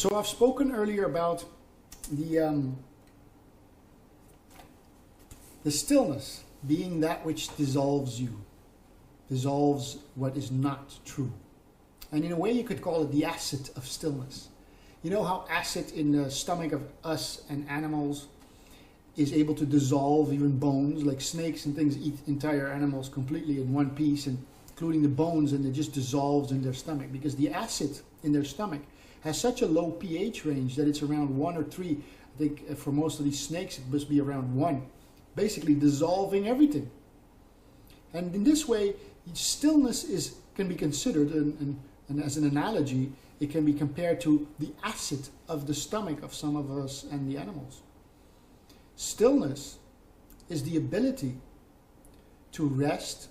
So I've spoken earlier about the stillness being that which dissolves you, dissolves what is not true. And in a way you could call it the acid of stillness. You know how acid in the stomach of us and animals is able to dissolve even bones, like snakes and things eat entire animals completely in one piece, and including the bones, and it just dissolves in their stomach because the acid in their stomach has such a low pH range that it's around 1 or 3. I think for most of these snakes it must be around 1, basically dissolving everything. And in this way, stillness can be considered, and as an analogy, it can be compared to the acid of the stomach of some of us and the animals. Stillness is the ability to rest,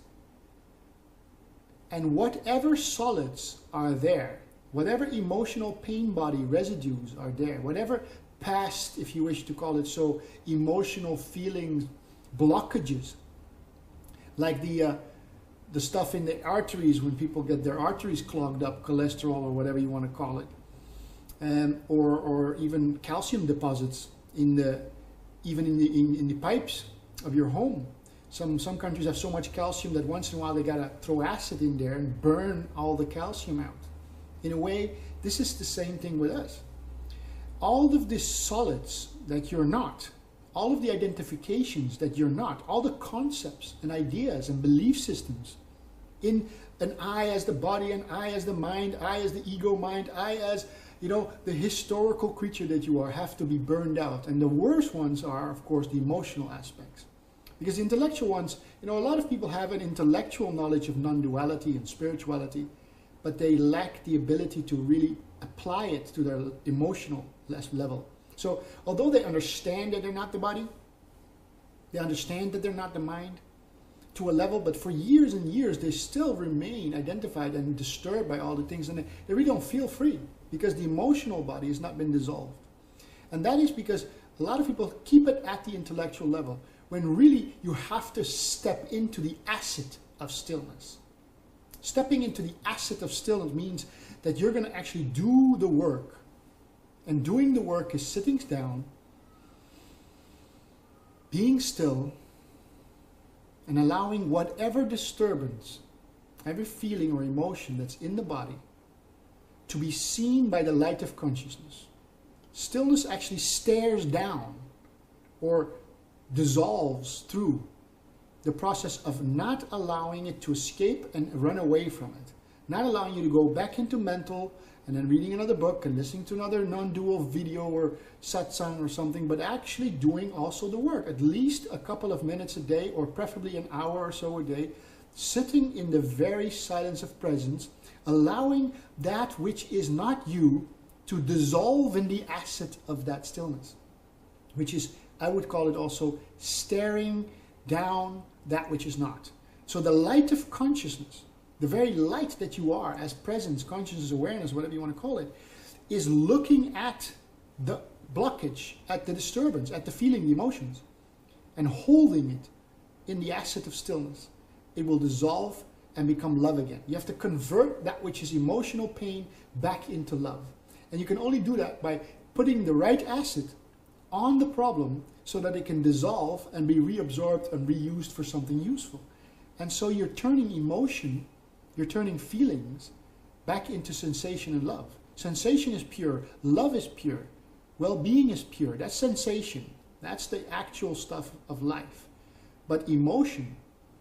and whatever solids are there, whatever emotional pain body residues are there, whatever past, if you wish to call it so, emotional feelings, blockages, like the stuff in the arteries when people get their arteries clogged up, cholesterol or whatever you want to call it, or even calcium deposits in the pipes of your home. Some countries have so much calcium that once in a while they gotta throw acid in there and burn all the calcium out. In a way, this is the same thing with us. All of these solids that you're not, all of the identifications that you're not, all the concepts and ideas and belief systems in an I as the body, an I as the mind, I as the ego mind, I as, the historical creature that you are, have to be burned out. And the worst ones are, of course, the emotional aspects. Because the intellectual ones, a lot of people have an intellectual knowledge of non-duality and spirituality, but they lack the ability to really apply it to their emotional level. So although they understand that they're not the body, they understand that they're not the mind to a level, but for years and years they still remain identified and disturbed by all the things, and they really don't feel free because the emotional body has not been dissolved. And that is because a lot of people keep it at the intellectual level, when really you have to step into the acid of stillness. Stepping into the acid of stillness means that you're going to actually do the work. And doing the work is sitting down, being still, and allowing whatever disturbance, every feeling or emotion that's in the body, to be seen by the light of consciousness. Stillness actually stares down or dissolves through the process of not allowing it to escape and run away from it. Not allowing you to go back into mental and then reading another book and listening to another non-dual video or satsang or something, but actually doing also the work, at least a couple of minutes a day, or preferably an hour or so a day, sitting in the very silence of presence, allowing that which is not you to dissolve in the acid of that stillness, which is, I would call it also, staring down that which is not. So the light of consciousness, the very light that you are as presence, consciousness, awareness, whatever you want to call it, is looking at the blockage, at the disturbance, at the feeling, the emotions, and holding it in the acid of stillness. It will dissolve and become love again. You have to convert that which is emotional pain back into love. And you can only do that by putting the right acid on the problem so that it can dissolve and be reabsorbed and reused for something useful. And so you're turning emotion, you're turning feelings back into sensation and love. Sensation is pure, love is pure, well-being is pure. That's sensation. That's the actual stuff of life. But emotion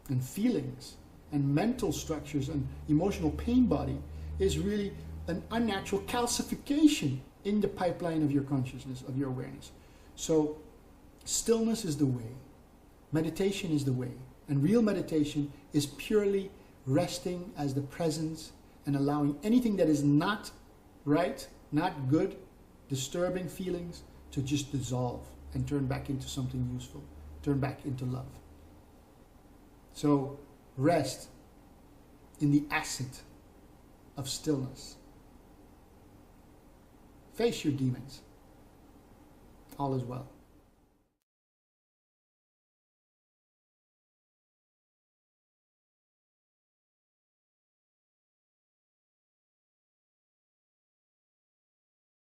and feelings and mental structures and emotional pain body is really an unnatural calcification in the pipeline of your consciousness, of your awareness. So stillness is the way, meditation is the way, and real meditation is purely resting as the presence and allowing anything that is not right, not good, disturbing feelings to just dissolve and turn back into something useful, turn back into love. So rest in the acid of stillness. Face your demons. All is well.